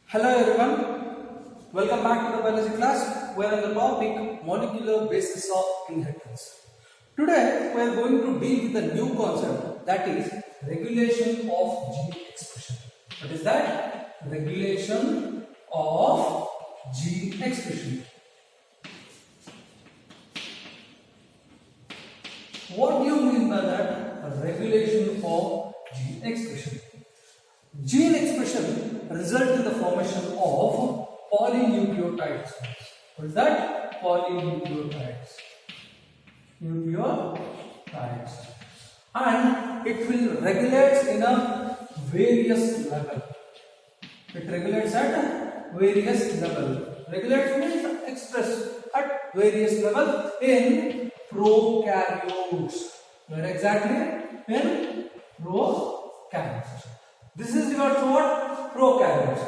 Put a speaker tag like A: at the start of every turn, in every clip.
A: Hello everyone, welcome back to the biology class. We are on the topic molecular basis of inheritance. Today we are going to deal with a new concept, that is regulation of gene expression. What is that? Regulation of gene expression. What do you mean by that? Regulation of gene expression. Gene expression results in the formation of polynucleotides. What is that? Polynucleotides. Nucleotides. And it will regulate in a various level. It regulates at various level. Regulates means express at various level in prokaryotes. Where exactly? In prokaryotes. This is regards to what? Prokaryotes.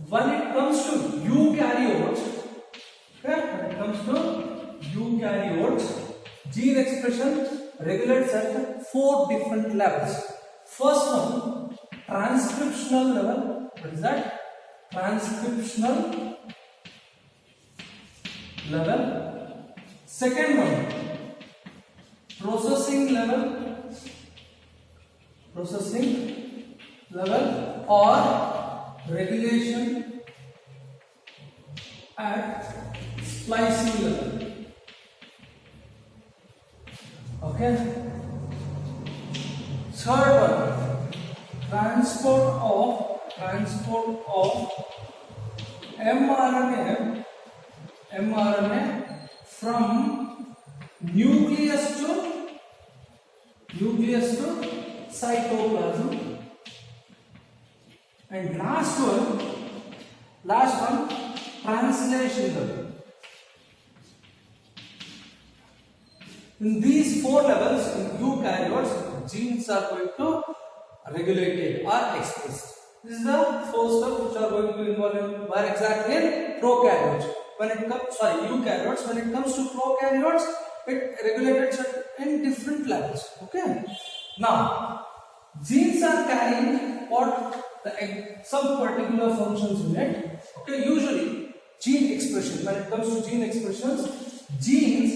A: When it comes to eukaryotes, gene expression regulates at 4 different levels. First one, transcriptional level. What is that? Transcriptional level. Second one, processing level. Or regulation at splicing level. Okay. Third one, transport of mRNA from nucleus to cytoplasm. And last one, translation level. In these 4 levels in eukaryotes, genes are going to regulate or expressed. This is the 4 steps which are going to involve in where exactly in prokaryotes. Eukaryotes. When it comes to prokaryotes, it regulates in different levels. Okay. Now, genes are carrying some particular functions in it. Okay, usually gene expression. When it comes to gene expressions, genes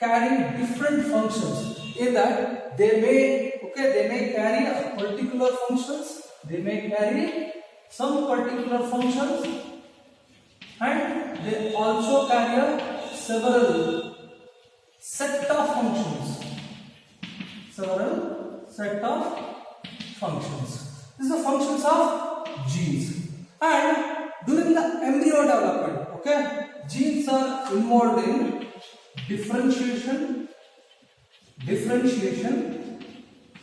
A: carry different functions. In that they may carry a particular functions. They may carry some particular functions, and they also carry a several set of functions. These are functions of genes. And during the embryo development, genes are involved in differentiation,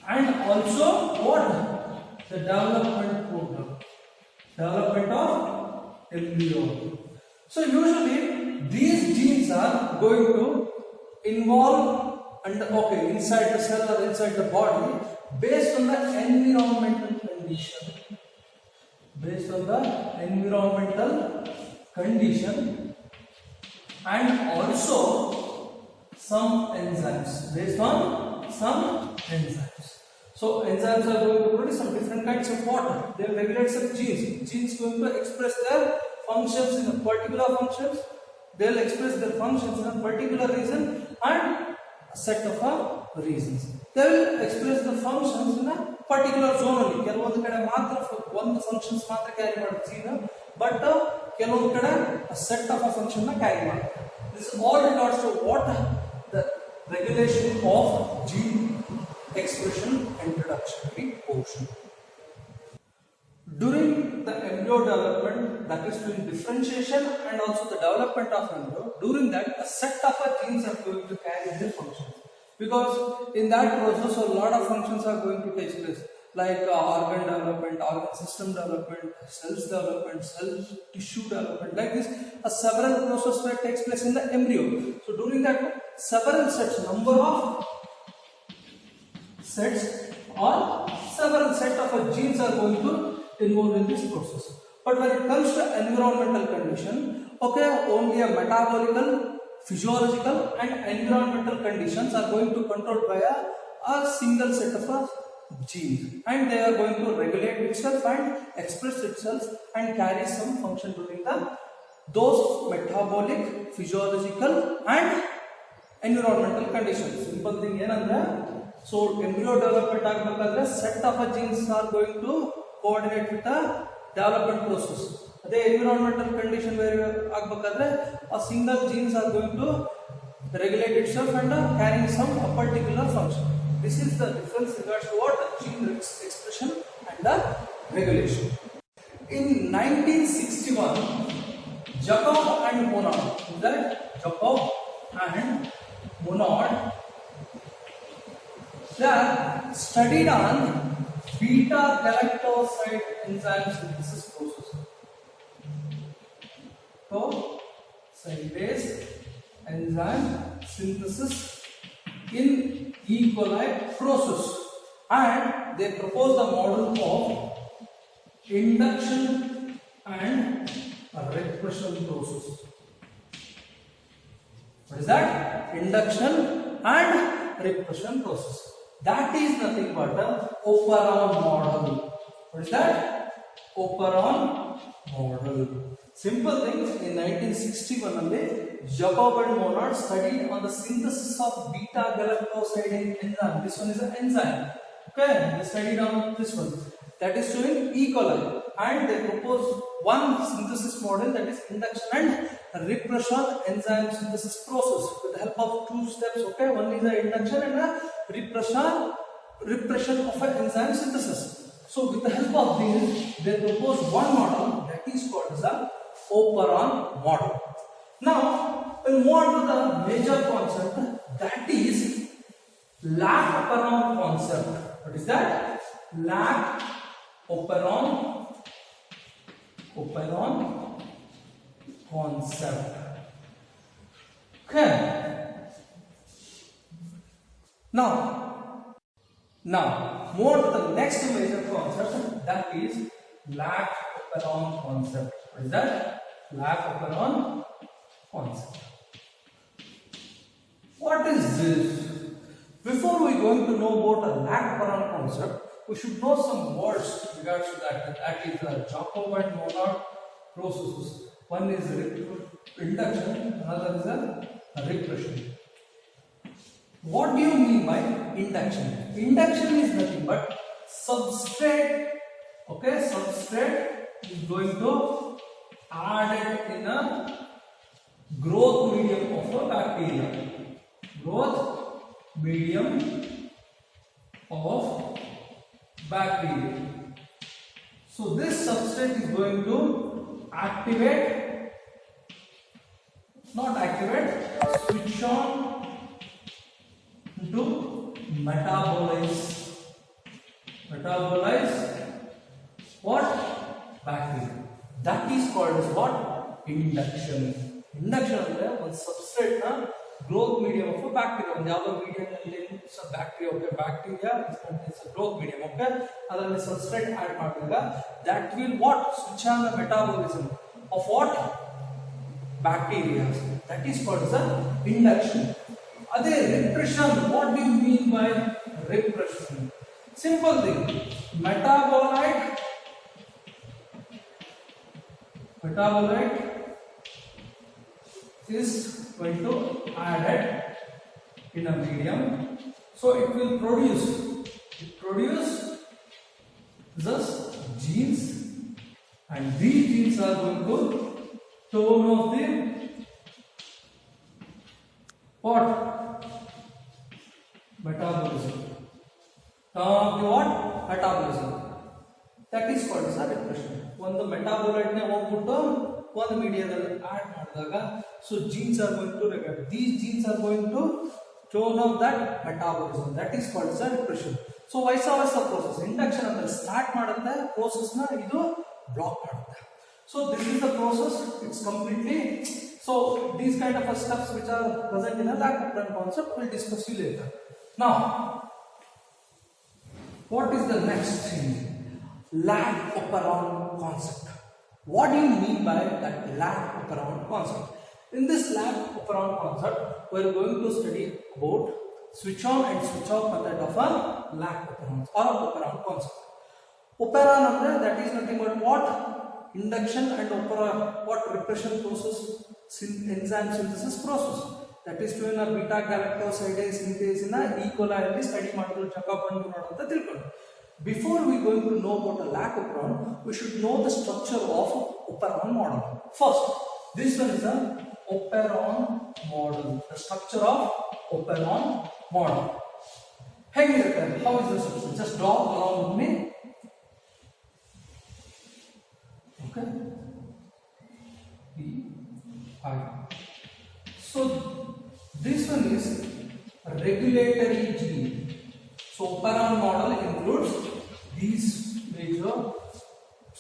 A: and also what? The development of embryo. So usually these genes are going to involve inside the cell or inside the body based on the environmental condition. And also some enzymes. So enzymes are going to produce some different kinds of water. They will regulate some genes. Genes going to express their functions in a particular functions. They will express their functions in a particular region and a set of reasons. They will express the functions in a particular zone only. ಕೆಲವೊಂದು ಕಡೆ ಮಾತ್ರ ಒಂದು functions ಮಾತ್ರ carry ಮಾಡುತ್ತೆ gene, but ಕೆಲವೊಂದು ಕಡೆ a set of a function ನ carry ಮಾಡುತ್ತೆ. This is all regards to what the regulation of gene expression introductory portion. During the embryo development, that is during differentiation and also the development of embryo, during that a set of genes are going to carry their functions. Because in that process a lot of functions are going to take place, like organ development, organ system development, cells development, cell tissue development, like this a several process that takes place in the embryo. So during that several sets, number of sets or several set of genes are going to involve in this process. But when it comes to environmental condition, only a metabolical, physiological and environmental conditions are going to controlled by a single set of genes, and they are going to regulate itself and express itself and carry some function during those metabolic, physiological and environmental conditions. Simple thing ಏನಂದ್ರೆ, so embryo development ಆಗಬೇಕಾದ್ರೆ set of genes are going to coordinate with the development process. ಅದೇ environmental condition where ಆಗಬೇಕಾದ್ರೆ a single genes are going to regulate itself and carrying some a particular function. This is the difference regards to what the gene expression and the regulation. In 1961, Jocob and Monod, that Jocob and Monod, they are studied on beta galactoside enzyme synthesis process. So, synthase enzyme synthesis in E. coli process, and they propose the model of induction and repression process. What is that? Induction and repression process. That is nothing but a Operon model. What is that? Operon model. Simple thing, in 1961 Jocob and Monod studied on the synthesis of beta galactoside enzyme. This one is an enzyme. Okay, they studied on this one. That is showing E. coli, and they proposed one synthesis model, that is induction and repression enzyme synthesis process with the help of two steps. Okay, one is the induction and the repression of an enzyme synthesis. So with the help of these, they proposed one model that is called as the Operon model. Now, we'll move on to the major concept, that is Lac Operon concept. What is that? Lac Operon concept. Okay. Now, more to the next major concept, that is Lac Operon concept. What is that? Lac Operon concept. What is this? Before we going to know about a Lac Operon concept, we should know some words regards to that. That is the Jocob and Monod processes. One is induction, another is a repression. What do you mean by induction? Induction is nothing but substrate. Okay, substrate is going to add it in a growth medium of a bacteria. Growth medium of bacteria. So this substrate is going to switch on to metabolize what? Bacteria. That is called as what? Induction. Induction ಅಂದ್ರೆ ಒಂದು substrate ನ growth medium of a bacteria. ಒಂದು ಯಾವ medium ನಲ್ಲಿ bacteria, okay, bacteria is a growth medium, okay, ಅದರಲ್ಲಿ substrate add ಮಾಡಿದಾಗ that will what? Switch on the metabolism of what? Bacteria. That is called as a induction. Other repression, what do you mean by repression? Simple thing, metabolite is going to add it in a medium, so it will produce thus genes, and these genes are going to turn off the what? Metabolism. Turn off the what? Metabolism. That is called as a repression. One the metabolite ne ಹೋಗ್ಬಿಟ್ಟು one mediaದಲ್ಲಿ add ಮಾಡಿದಾಗ, so genes are going to regulate. These genes are going to turn off that metabolism. That is called as a repression. So vice versa process. Induction ಅಂದ್ರೆ start ಮಾಡುತ್ತೆ, process ನ ಇದು block ಮಾಡುತ್ತೆ. So this is the process. It's completely. So these kind of steps which are present in a Lac Operon concept we'll discuss you later. Now, what is the next thing? Lac Operon concept. What do you mean by that Lac Operon concept? In this Lac Operon concept, we are going to study about switch on and switch off method of a Lac Operon or Operon concept. Operon andre that is nothing but what? Induction and what repression process, enzyme synthesis process. That is to a beta galactosidase synthase in E. coli alli study ಮಾಡಿದ್ರು Jocob ಅಂತ ತಿಳ್ಕೊಂಡು. Before we going to know about the Lac Operon, we should know the structure of Operon model. First, this one is the Operon model. The structure of Operon model. How is the structure? Just draw along with me. Okay. P-I. So this one is regulatory gene. So Operon model includes these major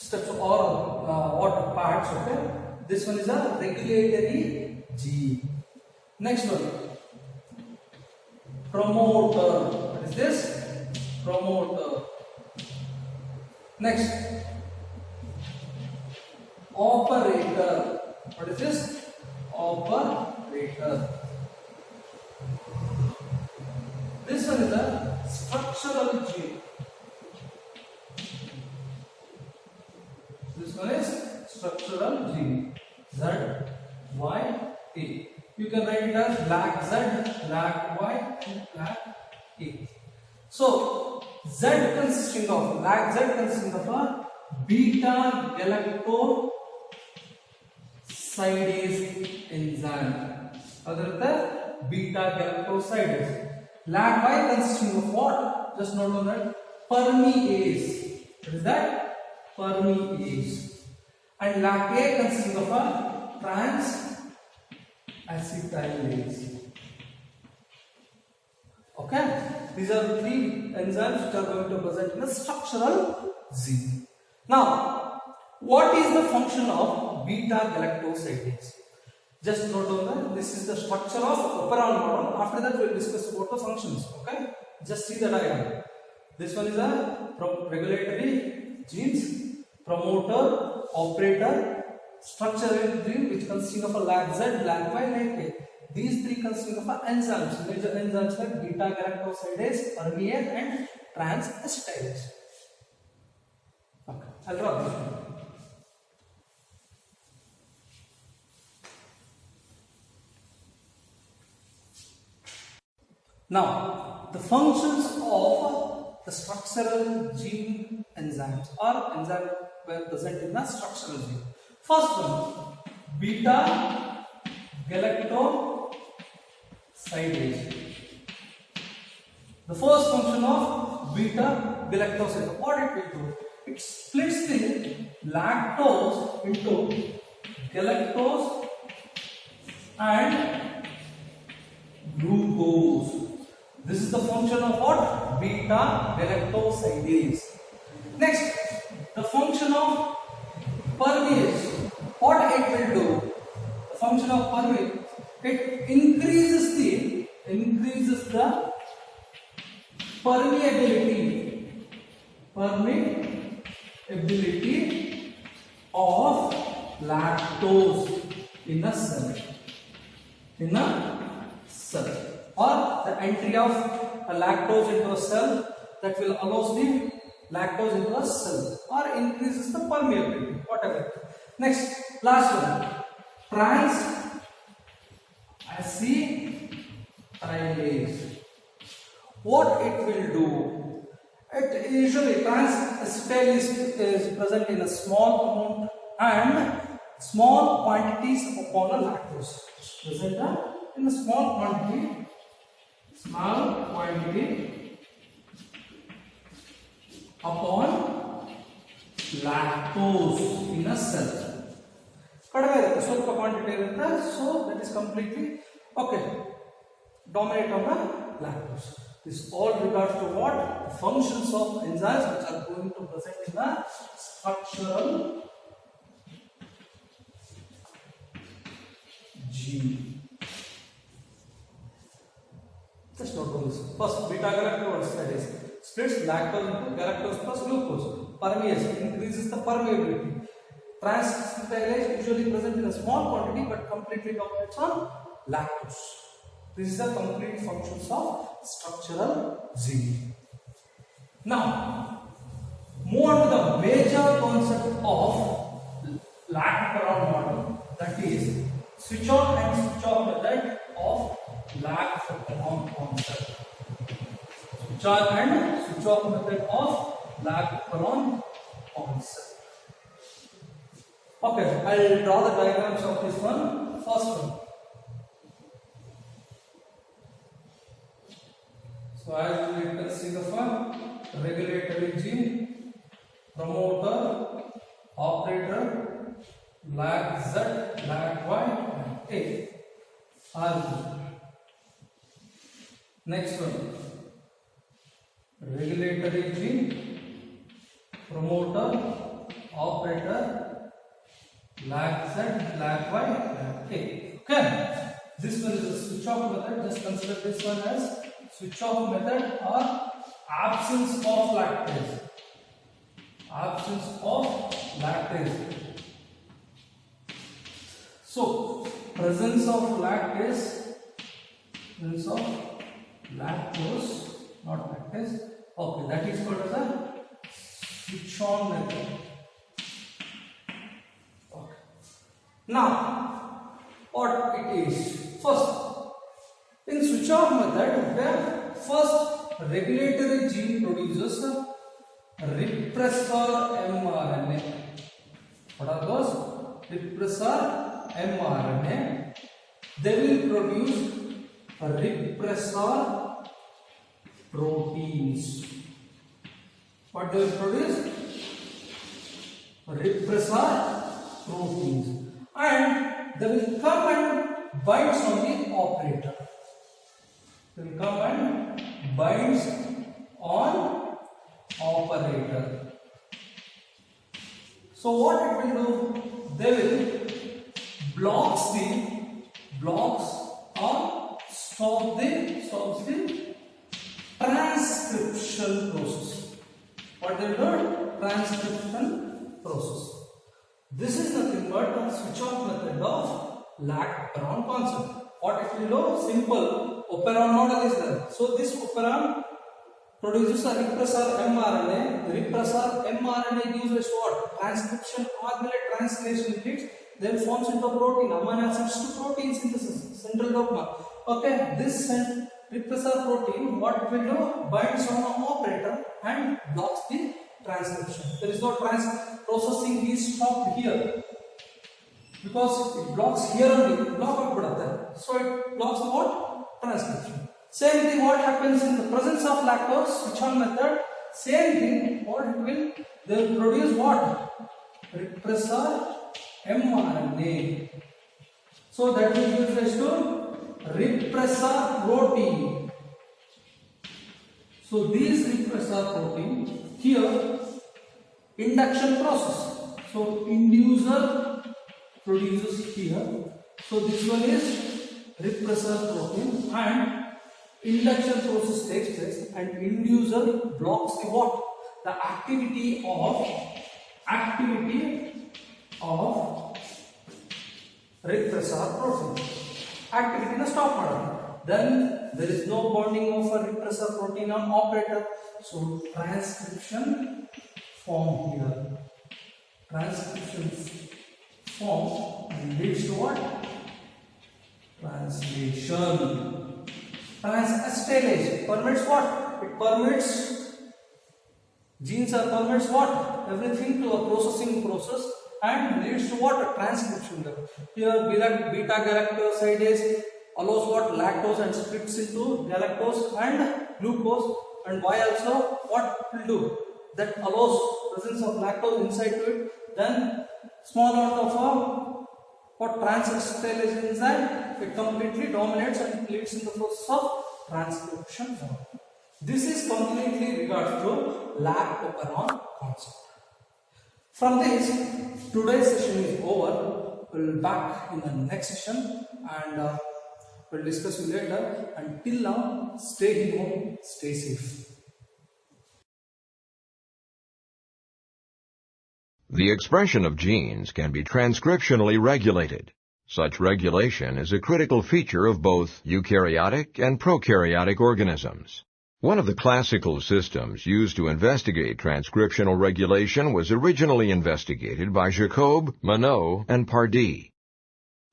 A: steps or what parts. Okay. This one is a regulatory gene. Next one, promoter. What is this? Promoter. Next, operator. What is this? Operator. This one is a structural gene. This one is structural gene. Z, Y, A. You can write it as Lac Z, Lac Y, and Lac A. So Z consisting of Lac Z consisting of a beta galactosidase enzyme. Other than beta galactosidase. Lac Y consisting of what? Just note on that. Permease. What is that? Permease. And Lac A consisting of a trans-acetylase. Okay, these are the three enzymes which are going to present in a structural gene. Now, what is the function of beta galactosidase? Just note on that. This is the structure of Operon model. After that, we will discuss about the functions. Okay, just see the diagram. This one is a regulatory genes, promoter, operator, structural gene which consisting of a Lac Z, Lac Y, Lac A. These three consisting of enzymes, major enzymes like beta galactosidase, permease, and trans-acetylase. Okay, I'll draw this one. Now, the functions of the structural gene enzymes or enzyme were present in the structural gene. First one, beta galactosidase. The first function of beta galactosidase, what it will do? It splits the lactose into galactose and glucose. This is the function of what? Beta galactosidase. Next, the function of permease. What it will do? The function of permease, it increases the permeability of lactose in a cell. Or the entry of a lactose into a cell that will allow the lactose into a cell or increases the permeability, whatever. Next, last one, trans-acetylase. What it will do? It usually trans-acetylase is present in a small amount and small quantities upon a lactose. Present in a small quantity upon lactose in a cell. ಕಡಿಮೆ ಇರುತ್ತೆ, ಸ್ವಲ್ಪ quantity ಇರುತ್ತೆ, so that is completely okay. Dominate on the lactose. This all regards to what? The functions of enzymes which are going to present in the structural gene. Just note on this. First, beta galactosidase splits lactose into galactose plus glucose. Permease increases the permeability. Trans-acetylase usually present in a small quantity but completely dominates on lactose. This is the complete functions of structural gene. Now, move on to the major concept of Lac Operon model, that is switch on and switch off method of Lac Operon concept. Switch on and switch off method of Lac Operon concept. Okay, I'll draw the diagrams of this one. First one. So as we can see the one, regulatory gene, promoter, operator, Lac Z, Lac Y, and A. R. Next one, regulatory gene, promoter, operator, Lac Z, Lac Y, Lac A. Okay. This one is the switch off method. Just consider this one as switch off method or absence of lactase. Absence of lactase. So, presence of lactase, presence of lactose, not lactase. Okay, that is called as a switch on method. Okay. Now, what it is? First, in switch off method, where first regulatory gene produces a repressor mRNA. What are those? Repressor mRNA. They will produce a repressor proteins. What they will produce? Repressor proteins. And they will come and binds on the operator. They will come and binds on operator. So what it will do? They will blocks or stops the transcription process. What they will do? Transcription process. This is nothing but a switch off method of Lac Operon concept. What it will do? Simple. Operon model is there. So this Operon produces a repressor mRNA. The repressor mRNA gives us what? Transcription or translation hits. Then forms into protein, amino acids to protein synthesis, central dogma. Okay, this repressor protein, what it will do? Binds on an operator and blocks the transcription. There is no processing is stopped here because it blocks here only. So it blocks the what? Transcription. Same thing what happens in the presence of lactose, switch on method. Same thing what it will, they will produce what? Repressor mRNA. So that will give rise to repressor protein. So these repressor protein here induction process. So inducer produces here. So this one is repressor protein and induction process takes place and inducer blocks the what? The activity of repressor protein. Activity na stop madam. Then there is no bonding of a repressor protein on operator. So transcription form here. Transcription form leads to what? Translation. Transacetylase permits what? It permits genes or permits what? Everything to a processing process and leads to what? A transcription level. Here beta galactosidase allows what? Lactose and splits into galactose and glucose, and Y also what will do? That allows presence of lactose inside to it. Then small amount of what? Transacetylase enzyme, it completely dominates and leads in the process of transcription. This is completely regards to Lac Operon concept. From this, today's session is over. We'll be back in the next session and we'll discuss you later. Until now, stay home, stay safe.
B: The expression of genes can be transcriptionally regulated. Such regulation is a critical feature of both eukaryotic and prokaryotic organisms. One of the classical systems used to investigate transcriptional regulation was originally investigated by Jocob, Monod, and Patil.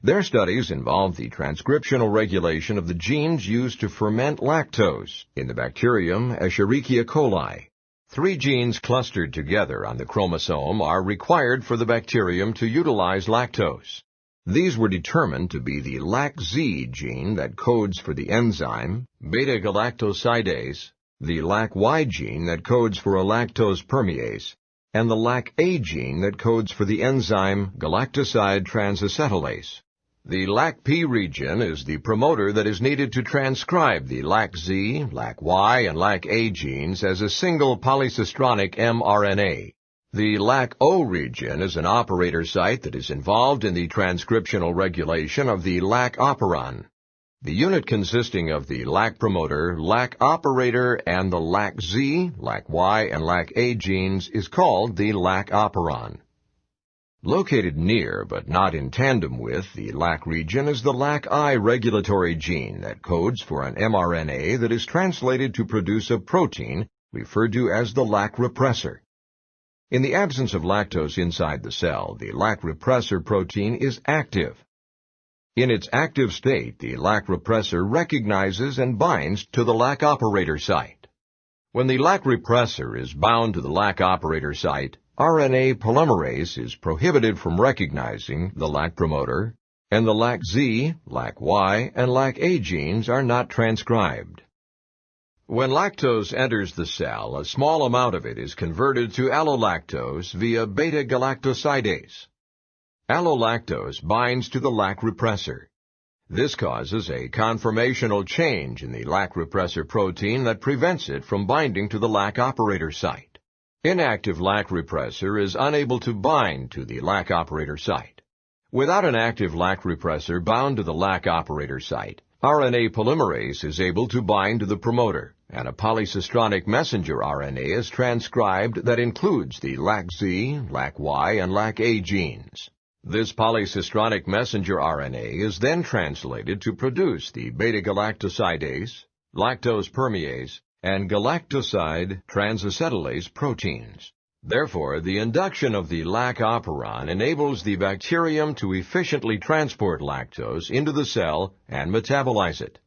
B: Their studies involved the transcriptional regulation of the genes used to ferment lactose in the bacterium Escherichia coli. 3 genes clustered together on the chromosome are required for the bacterium to utilize lactose. These were determined to be the Lac-Z gene that codes for the enzyme beta-galactosidase, the Lac-Y gene that codes for a lactose permease, and the Lac-A gene that codes for the enzyme galactoside transacetylase. The Lac-P region is the promoter that is needed to transcribe the Lac-Z, Lac-Y, and Lac-A genes as a single polycistronic mRNA. The Lac-O region is an operator site that is involved in the transcriptional regulation of the Lac Operon. The unit consisting of the Lac promoter, Lac operator, and the Lac-Z, Lac-Y, and Lac-A genes is called the Lac Operon. Located near but not in tandem with the Lac region is the Lac-I regulatory gene that codes for an mRNA that is translated to produce a protein referred to as the Lac repressor. In the absence of lactose inside the cell, the Lac repressor protein is active. In its active state, the Lac repressor recognizes and binds to the Lac operator site. When the Lac repressor is bound to the Lac operator site, RNA polymerase is prohibited from recognizing the Lac promoter, and the Lac-Z, Lac-Y, and Lac-A genes are not transcribed. When lactose enters the cell, a small amount of it is converted to allolactose via beta-galactosidase. Allolactose binds to the Lac repressor. This causes a conformational change in the Lac repressor protein that prevents it from binding to the Lac operator site. Inactive Lac repressor is unable to bind to the Lac operator site. Without an active Lac repressor bound to the Lac operator site, RNA polymerase is able to bind to the promoter, and a polycistronic messenger RNA is transcribed that includes the Lac-Z, Lac-Y, and Lac-A genes. This polycistronic messenger RNA is then translated to produce the beta-galactosidase, lactose permease, and galactoside transacetylase proteins. Therefore, the induction of the Lac Operon enables the bacterium to efficiently transport lactose into the cell and metabolize it.